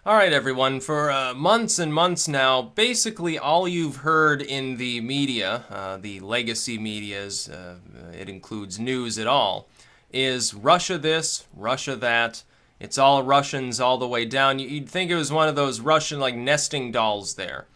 All right, everyone. For months and months now, basically all you've heard in the media, the legacy medias, it includes news at all, is Russia this, Russia that. It's all Russians all the way down. You'd think it was one of those Russian like nesting dolls there.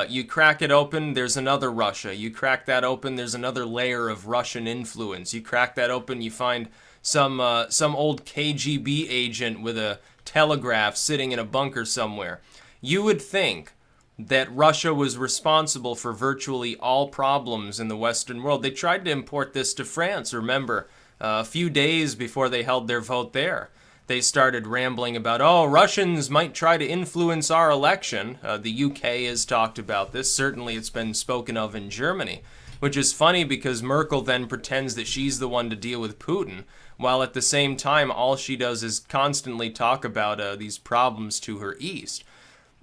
You crack it open, there's another Russia. You crack that open, there's another layer of Russian influence. You crack that open, you find some old KGB agent with a telegraph sitting in a bunker somewhere. You would think that Russia was responsible for virtually all problems in the Western world. They tried to import this to France, remember, a few days before they held their vote there. They started rambling about, oh, Russians might try to influence our election. The UK has talked about this. Certainly it's been spoken of in Germany, which is funny because Merkel then pretends that she's the one to deal with Putin, while at the same time all she does is constantly talk about these problems to her east.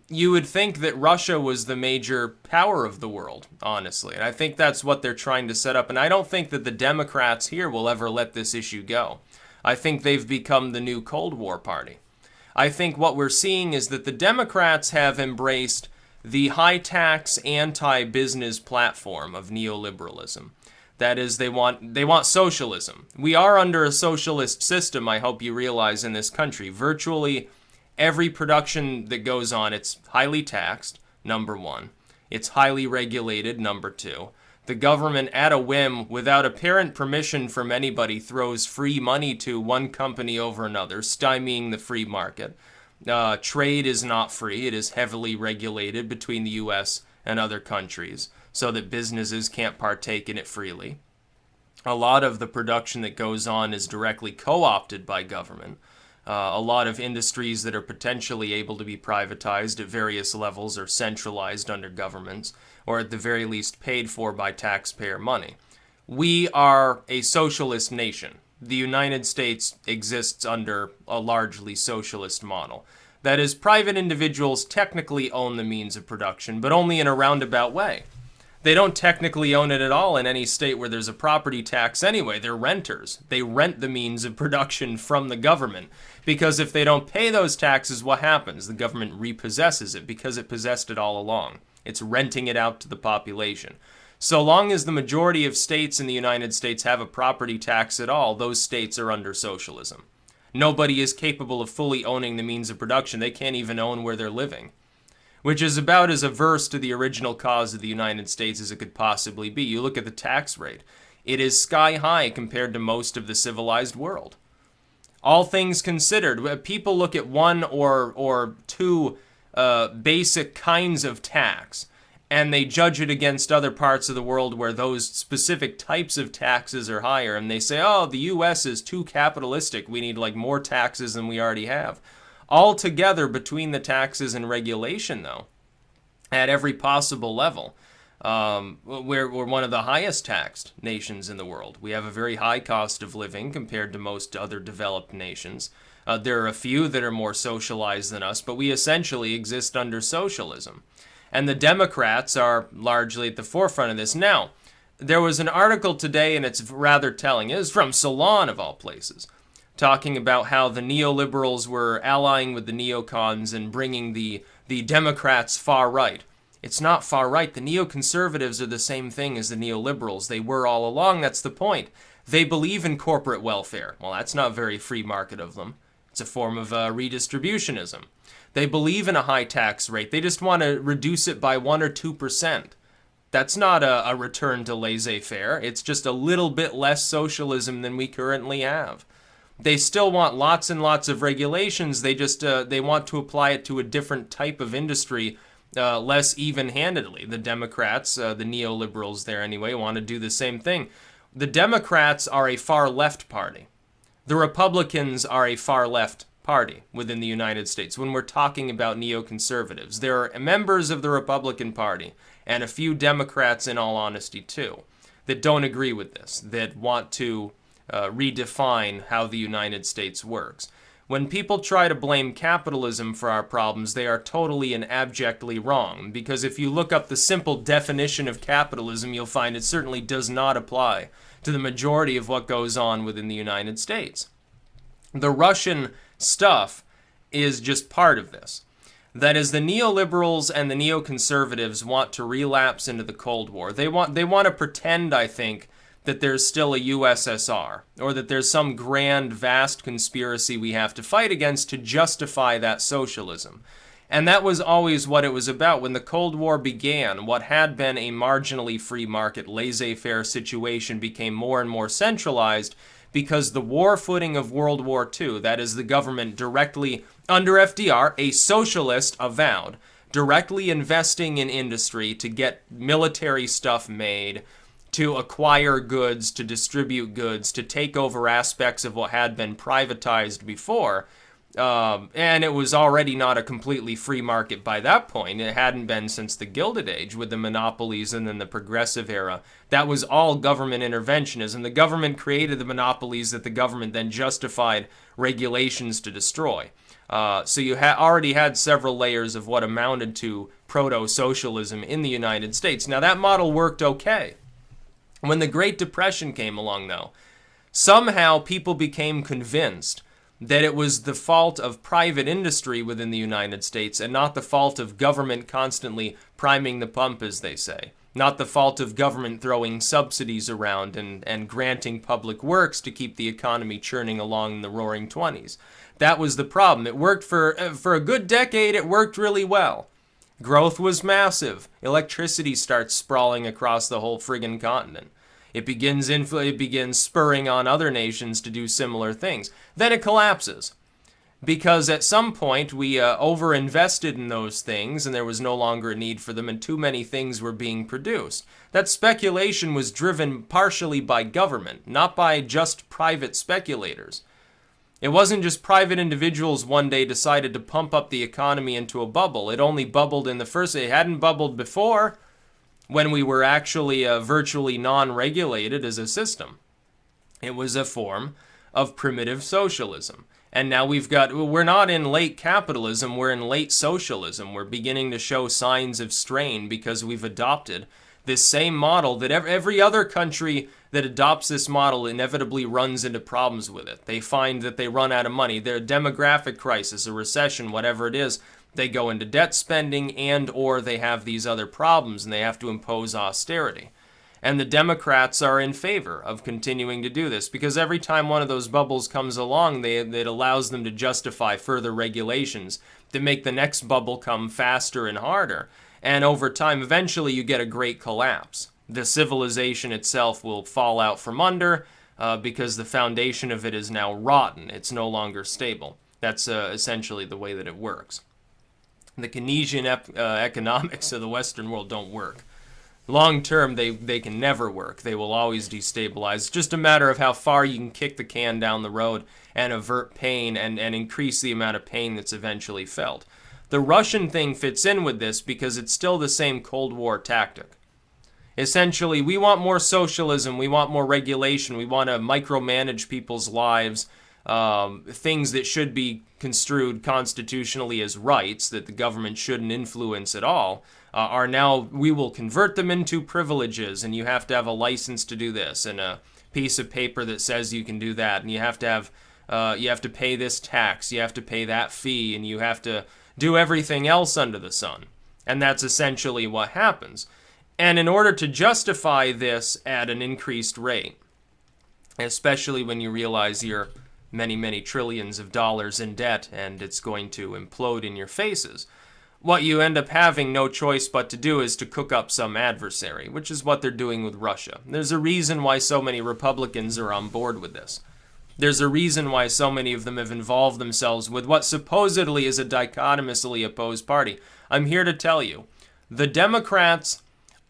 You would think that Russia was the major power of the world, honestly, and I think that's what they're trying to set up, and I don't think that the Democrats here will ever let this issue go. I think they've become the new Cold War party. I think what we're seeing is that the Democrats have embraced the high-tax, anti-business platform of neoliberalism. That is, they want socialism. We are under a socialist system, I hope you realize, in this country. Virtually every production that goes on, it's highly taxed, number one. It's highly regulated, number two. The government, at a whim, without apparent permission from anybody, throws free money to one company over another, stymieing the free market. Trade is not free. It is heavily regulated between the U.S. and other countries so that businesses can't partake in it freely. A lot of the production that goes on is directly co-opted by government. A lot of industries that are potentially able to be privatized at various levels are centralized under governments, or at the very least paid for by taxpayer money. We are a socialist nation. The United States exists under a largely socialist model. That is, private individuals technically own the means of production, but only in a roundabout way. They don't technically own it at all in any state where there's a property tax anyway. They're renters. They rent the means of production from the government. Because if they don't pay those taxes, what happens? The government repossesses it because it possessed it all along. It's renting it out to the population. So long as the majority of states in the United States have a property tax at all, those states are under socialism. Nobody is capable of fully owning the means of production. They can't even own where they're living, which is about as averse to the original cause of the United States as it could possibly be. You look at the tax rate. It is sky high compared to most of the civilized world. All things considered, people look at one or two basic kinds of tax, and they judge it against other parts of the world where those specific types of taxes are higher, and they say, oh, the U.S. is too capitalistic. We need like more taxes than we already have. Altogether, between the taxes and regulation, though, at every possible level, we're one of the highest taxed nations in the world. We have a very high cost of living compared to most other developed nations. There are a few that are more socialized than us, but we essentially exist under socialism. And the Democrats are largely at the forefront of this. Now, there was an article today, and it's rather telling. It was from Salon, of all places, talking about how the neoliberals were allying with the neocons and bringing the Democrats far right. It's not far right. The neoconservatives are the same thing as the neoliberals. They were all along. That's the point. They believe in corporate welfare. Well, that's not very free market of them. It's a form of redistributionism. They believe in a high tax rate. They just want to reduce it by 1 or 2%. That's not a return to laissez-faire. It's just a little bit less socialism than we currently have. They still want lots and lots of regulations. They just they want to apply it to a different type of industry, less even-handedly. The Democrats, the neoliberals there anyway, want to do the same thing. The Democrats are a far-left party. The Republicans are a far-left party within the United States. When we're talking about neoconservatives, there are members of the Republican Party, and a few Democrats, in all honesty, too, that don't agree with this, that want to redefine how the United States works. When people try to blame capitalism for our problems, they are totally and abjectly wrong, because if you look up the simple definition of capitalism, you'll find it certainly does not apply to the majority of what goes on within the United States. The Russian stuff is just part of this. That is, the neoliberals and the neoconservatives want to relapse into the Cold War. They want to pretend, I think, that there's still a USSR, or that there's some grand, vast conspiracy we have to fight against to justify that socialism. And that was always what it was about. When the Cold War began, what had been a marginally free market, laissez-faire situation became more and more centralized because the war footing of World War II, that is, the government directly, under FDR, a socialist avowed, directly investing in industry to get military stuff made, to acquire goods, to distribute goods, to take over aspects of what had been privatized before. And it was already not a completely free market by that point. It hadn't been since the Gilded Age with the monopolies and then the Progressive Era. That was all government interventionism. The government created the monopolies that the government then justified regulations to destroy. So you already had several layers of what amounted to proto-socialism in the United States. Now that model worked okay. When the Great Depression came along, though, somehow people became convinced that it was the fault of private industry within the United States and not the fault of government constantly priming the pump, as they say. Not the fault of government throwing subsidies around and granting public works to keep the economy churning along in the roaring 20s. That was the problem. It worked for a good decade. It worked really well. Growth was massive. Electricity starts sprawling across the whole friggin' continent. It begins spurring on other nations to do similar things. Then it collapses. Because at some point we overinvested in those things and there was no longer a need for them and too many things were being produced. That speculation was driven partially by government, not by just private speculators. It wasn't just private individuals one day decided to pump up the economy into a bubble. It only bubbled in the first. It hadn't bubbled before when we were actually virtually non-regulated as a system. It was a form of primitive socialism. And now we're not in late capitalism, we're in late socialism. We're beginning to show signs of strain because we've adopted this same model that every other country that adopts this model inevitably runs into problems with it. They find that they run out of money. Their demographic crisis, a recession, whatever it is, they go into debt spending and or they have these other problems and they have to impose austerity. And the Democrats are in favor of continuing to do this because every time one of those bubbles comes along, it allows them to justify further regulations that make the next bubble come faster and harder. And over time, eventually you get a great collapse. The civilization itself will fall out from under because the foundation of it is now rotten. It's no longer stable. That's essentially the way that it works. The Keynesian economics of the Western world don't work. Long term, they can never work. They will always destabilize. It's just a matter of how far you can kick the can down the road and avert pain and increase the amount of pain that's eventually felt. The Russian thing fits in with this because it's still the same Cold War tactic. Essentially, we want more socialism, we want more regulation, we want to micromanage people's lives, things that should be construed constitutionally as rights that the government shouldn't influence at all, are now, we will convert them into privileges, and you have to have a license to do this, and a piece of paper that says you can do that, and you have to pay this tax, you have to pay that fee, and you have to do everything else under the sun. And that's essentially what happens. And in order to justify this at an increased rate, especially when you realize you're many, many trillions of dollars in debt and it's going to implode in your faces, what you end up having no choice but to do is to cook up some adversary, which is what they're doing with Russia. There's a reason why so many Republicans are on board with this. There's a reason why so many of them have involved themselves with what supposedly is a dichotomously opposed party. I'm here to tell you, the Democrats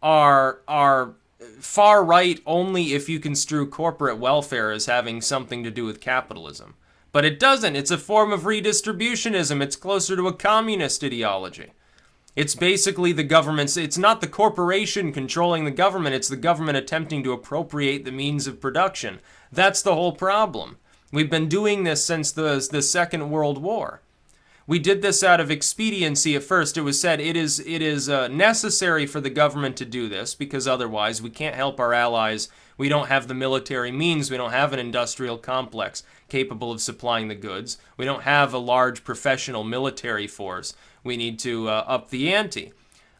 are far right only if you construe corporate welfare as having something to do with capitalism. But it doesn't. It's a form of redistributionism. It's closer to a communist ideology. It's basically the government's, it's not the corporation controlling the government, it's the government attempting to appropriate the means of production. That's the whole problem. We've been doing this since the Second World War. We did this out of expediency at first. It was said it is necessary for the government to do this because otherwise we can't help our allies. We don't have the military means. We don't have an industrial complex capable of supplying the goods. We don't have a large professional military force. We need to up the ante.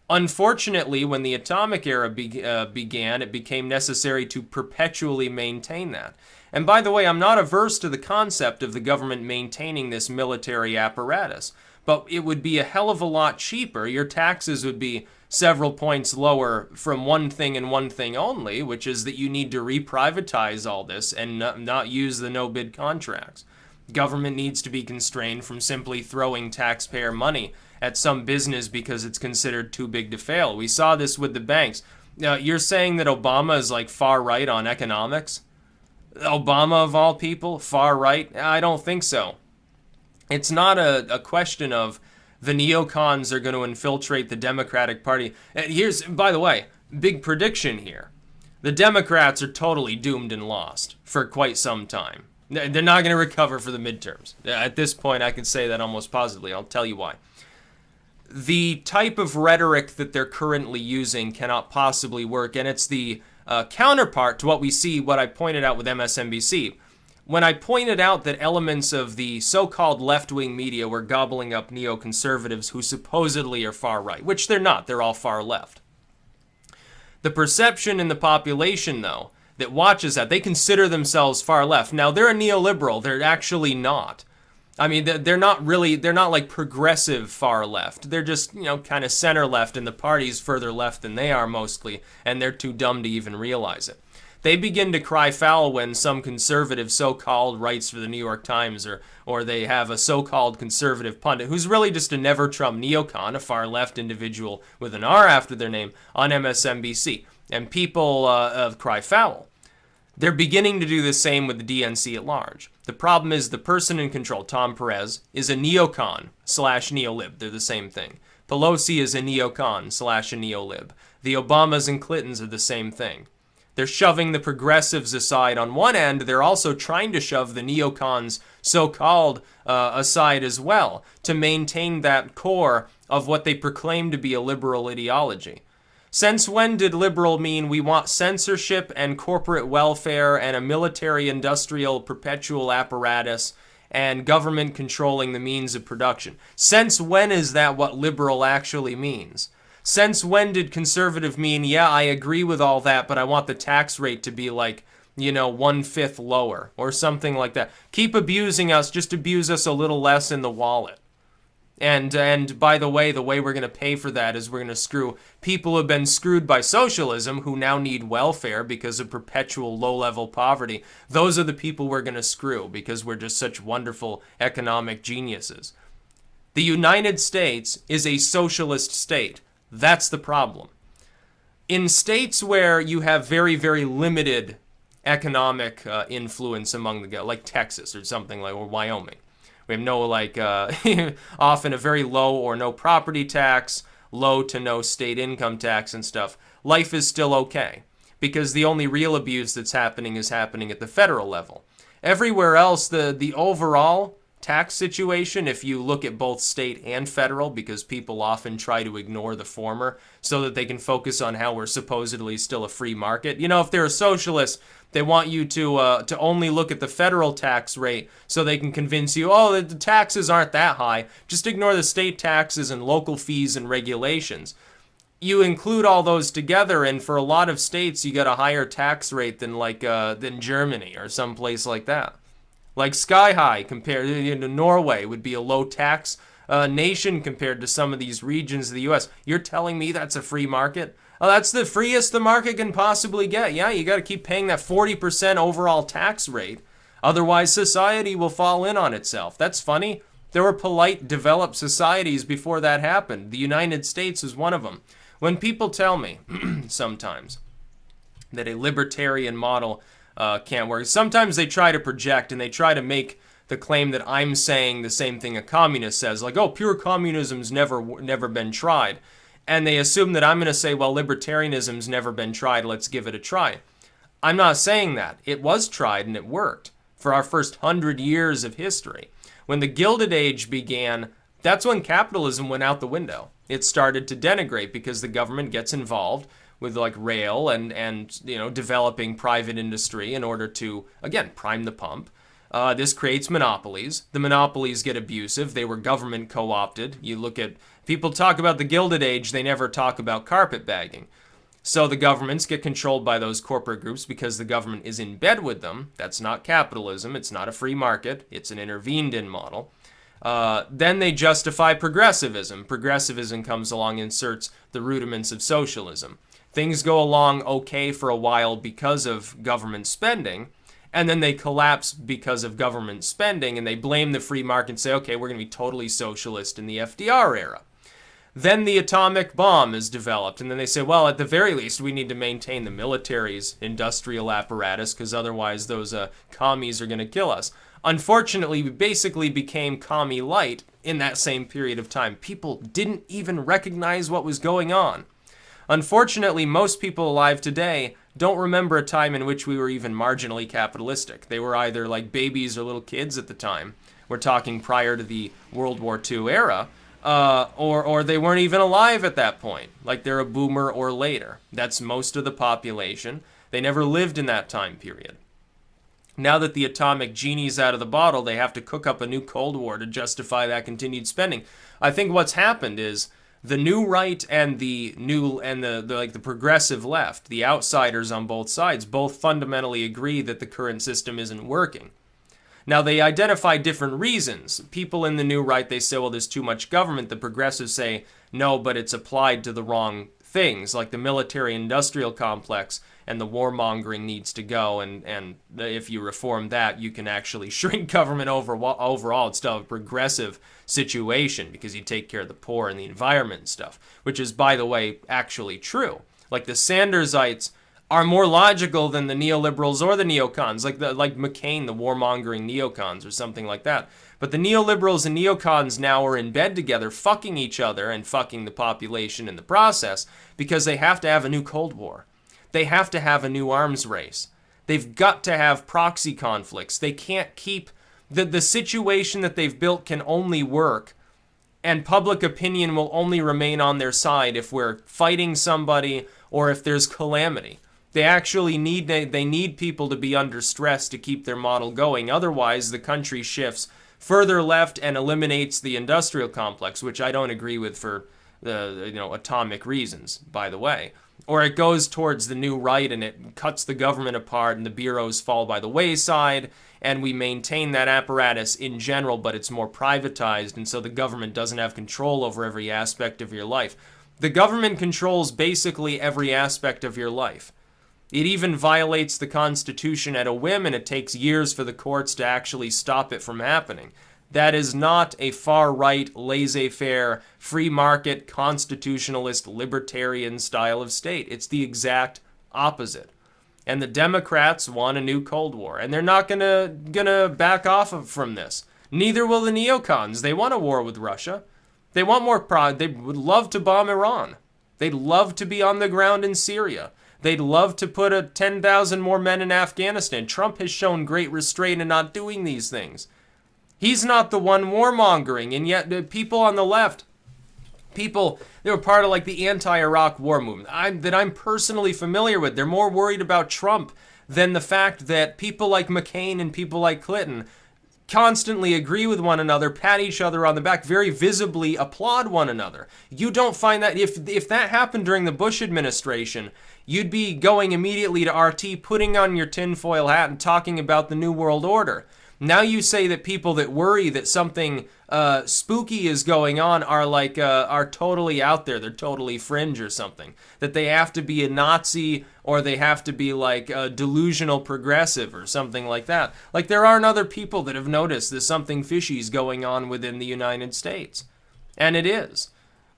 Unfortunately, when the atomic era began, it became necessary to perpetually maintain that. And by the way, I'm not averse to the concept of the government maintaining this military apparatus, but it would be a hell of a lot cheaper. Your taxes would be several points lower from one thing and one thing only, which is that you need to reprivatize all this and not use the no-bid contracts. Government needs to be constrained from simply throwing taxpayer money at some business because it's considered too big to fail. We saw this with the banks. You're saying that Obama is like far right on economics? Obama, of all people, far right? I don't think so. It's not a question of the neocons are going to infiltrate the Democratic Party. And here's, by the way, big prediction here. The Democrats are totally doomed and lost for quite some time. They're not going to recover for the midterms. At this point, I can say that almost positively. I'll tell you why. The type of rhetoric that they're currently using cannot possibly work, and it's the counterpart to what we see, what I pointed out with MSNBC. When I pointed out that elements of the so-called left-wing media were gobbling up neoconservatives who supposedly are far right, which they're not, they're all far left. The perception in the population, though, that watches that, they consider themselves far left. Now, they're a neoliberal, they're actually not. I mean, they're not like progressive far left. They're just, kind of center left, and the party's further left than they are mostly, and they're too dumb to even realize it. They begin to cry foul when some conservative so-called writes for the New York Times, or they have a so-called conservative pundit who's really just a never-Trump neocon, a far-left individual with an R after their name, on MSNBC. And people cry foul. They're beginning to do the same with the DNC at large. The problem is the person in control, Tom Perez, is a neocon / neolib. They're the same thing. Pelosi is a neocon / a neolib. The Obamas and Clintons are the same thing. They're shoving the progressives aside on one end. They're also trying to shove the neocons, so-called, aside as well, to maintain that core of what they proclaim to be a liberal ideology. Since when did liberal mean we want censorship and corporate welfare and a military-industrial perpetual apparatus and government controlling the means of production? Since when is that what liberal actually means? Since when did conservative mean, yeah, I agree with all that, but I want the tax rate to be like, 1/5 lower or something like that? Keep abusing us, just abuse us a little less in the wallet. And by the way we're going to pay for that is we're going to screw people who have been screwed by socialism, who now need welfare because of perpetual low-level poverty. Those are the people we're going to screw because we're just such wonderful economic geniuses. The United States is a socialist state. That's the problem. In states where you have very, very limited economic influence among the like Texas or something like, or Wyoming. We have no, often a very low or no property tax, low to no state income tax and stuff. Life is still okay because the only real abuse that's happening is happening at the federal level. Everywhere else, the overall tax situation, if you look at both state and federal, because people often try to ignore the former so that they can focus on how we're supposedly still a free market. If they're a socialist, they want you to only look at the federal tax rate so they can convince you, oh, the taxes aren't that high. Just ignore the state taxes and local fees and regulations. You include all those together, and for a lot of states, you get a higher tax rate than Germany or someplace like that. Like sky high compared to Norway would be a low tax nation compared to some of these regions of the U.S. You're telling me that's a free market? Oh, that's the freest the market can possibly get. Yeah, you got to keep paying that 40% overall tax rate. Otherwise, society will fall in on itself. That's funny. There were polite, developed societies before that happened. The United States is one of them. When people tell me sometimes that a libertarian model can't work, sometimes they try to project and they try to make the claim that I'm saying the same thing a communist says, like, oh, pure communism's never been tried. And they assume that I'm going to say, well, libertarianism's never been tried, let's give it a try. I'm not saying that. It was tried and it worked for our first 100 years of history. When the Gilded Age began, That's when capitalism went out the window. It started to denigrate because the government gets involved with like rail and developing private industry in order to, again, prime the pump. This creates monopolies. The monopolies get abusive. They were government co-opted. You look at, people talk about the Gilded Age, they never talk about carpetbagging. So the governments get controlled by those corporate groups because the government is in bed with them. That's not capitalism. It's not a free market. It's an intervened-in model. Then they justify progressivism. Progressivism comes along, inserts the rudiments of socialism. Things go along okay for a while because of government spending, and then they collapse because of government spending, and they blame the free market and say, okay, we're going to be totally socialist in the FDR era. Then the atomic bomb is developed, and then they say, well, at the very least, we need to maintain the military's industrial apparatus, because otherwise those commies are going to kill us. Unfortunately, we basically became commie light in that same period of time. People didn't even recognize what was going on. Unfortunately, most people alive today don't remember a time in which we were even marginally capitalistic. They were either like babies or little kids at the time. We're talking prior to the World War II era. Or they weren't even alive at that point. Like they're a boomer or later. That's most of the population. They never lived in that time period. Now that the atomic genie's out of the bottle, they have to cook up a new Cold War to justify that continued spending. I think what's happened is the new right and the progressive left, the outsiders on both sides, both fundamentally agree that the current system isn't working. Now, they identify different reasons. People in the new right, they say, well, there's too much government. The progressives say, no, but it's applied to the wrong things, like the military-industrial complex and the warmongering needs to go, and if you reform that, you can actually shrink government overall. It's still a progressive situation because you take care of the poor and the environment and stuff, which is, by the way, actually true. Like the Sandersites are more logical than the neoliberals or the neocons, like McCain, the warmongering neocons or something like that. But the neoliberals and neocons now are in bed together, fucking each other and fucking the population in the process because they have to have a new Cold War. They have to have a new arms race. They've got to have proxy conflicts. They can't keep... The situation that they've built can only work, and public opinion will only remain on their side if we're fighting somebody or if there's calamity. They actually need people to be under stress to keep their model going. Otherwise, the country shifts further left and eliminates the industrial complex, which I don't agree with for the atomic reasons, by the way. Or it goes towards the new right and it cuts the government apart and the bureaus fall by the wayside and we maintain that apparatus in general, but it's more privatized, and so the government doesn't have control over every aspect of your life. The government controls basically every aspect of your life. It even violates the Constitution at a whim, and it takes years for the courts to actually stop it from happening. That is not a far-right, laissez-faire, free market, constitutionalist, libertarian style of state. It's the exact opposite. And the Democrats want a new Cold War, and they're not gonna back off from this. Neither will the neocons. They want a war with Russia. They want more they would love to bomb Iran. They'd love to be on the ground in Syria. They'd love to put 10,000 more men in Afghanistan. Trump has shown great restraint in not doing these things. He's not the one warmongering, and yet people on the left, they were part of like the anti-Iraq war movement that I'm personally familiar with. They're more worried about Trump than the fact that people like McCain and people like Clinton constantly agree with one another, pat each other on the back, very visibly applaud one another. You don't find that, if that happened during the Bush administration, you'd be going immediately to RT, putting on your tinfoil hat and talking about the New World Order. Now you say that people that worry that something spooky is going on are totally out there. They're totally fringe or something. That they have to be a Nazi or they have to be like a delusional progressive or something like that. Like there aren't other people that have noticed that something fishy is going on within the United States. And it is.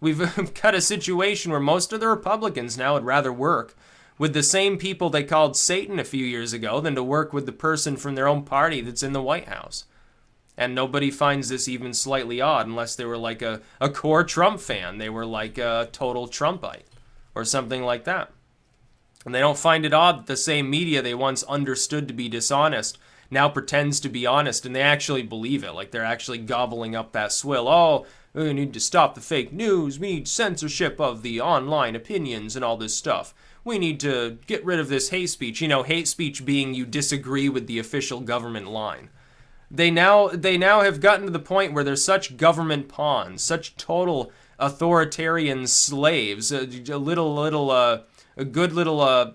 We've got a situation where most of the Republicans now would rather work with the same people they called Satan a few years ago than to work with the person from their own party that's in the White House. And nobody finds this even slightly odd unless they were like a core Trump fan. They were like a total Trumpite or something like that. And they don't find it odd that the same media they once understood to be dishonest now pretends to be honest, and they actually believe it. Like they're actually gobbling up that swill. Oh, we need to stop the fake news. We need censorship of the online opinions and all this stuff. We need to get rid of this hate speech. You know, hate speech being you disagree with the official government line. They now have gotten to the point where they're such government pawns, such total authoritarian slaves, good little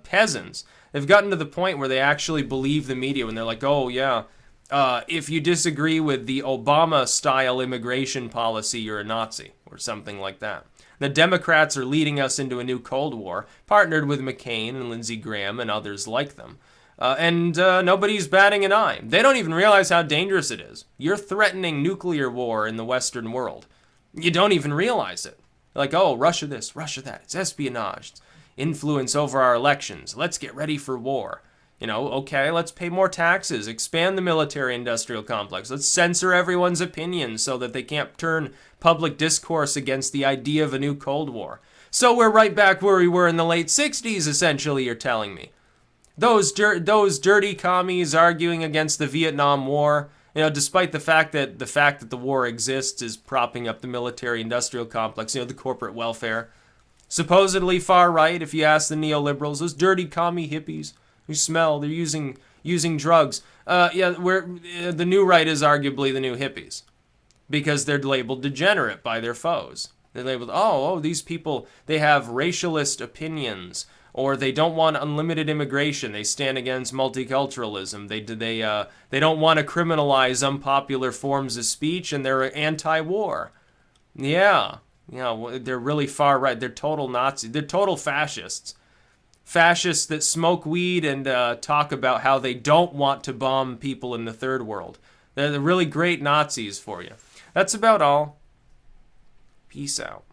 peasants. They've gotten to the point where they actually believe the media when they're like, oh yeah, if you disagree with the Obama-style immigration policy, you're a Nazi, or something like that. The Democrats are leading us into a new Cold War, partnered with McCain and Lindsey Graham and others like them. And nobody's batting an eye. They don't even realize how dangerous it is. You're threatening nuclear war in the Western world. You don't even realize it. Like, oh, Russia this, Russia that. It's espionage. It's influence over our elections. Let's get ready for war. You know, okay, let's pay more taxes, expand the military-industrial complex. Let's censor everyone's opinions so that they can't turn public discourse against the idea of a new Cold War. So we're right back where we were in the late 60s, essentially, you're telling me. Those dirty commies arguing against the Vietnam War, you know, despite the fact that the war exists is propping up the military-industrial complex, you know, the corporate welfare. Supposedly far right, if you ask the neoliberals, those dirty commie hippies who smell, they're using drugs. The new right is arguably the new hippies because they're labeled degenerate by their foes. They're labeled, oh, these people, they have racialist opinions. Or they don't want unlimited immigration. They stand against multiculturalism. They don't want to criminalize unpopular forms of speech, and they're anti-war. Yeah, they're really far right. They're total Nazis. They're total fascists. Fascists that smoke weed and talk about how they don't want to bomb people in the third world. They're the really great Nazis for you. That's about all. Peace out.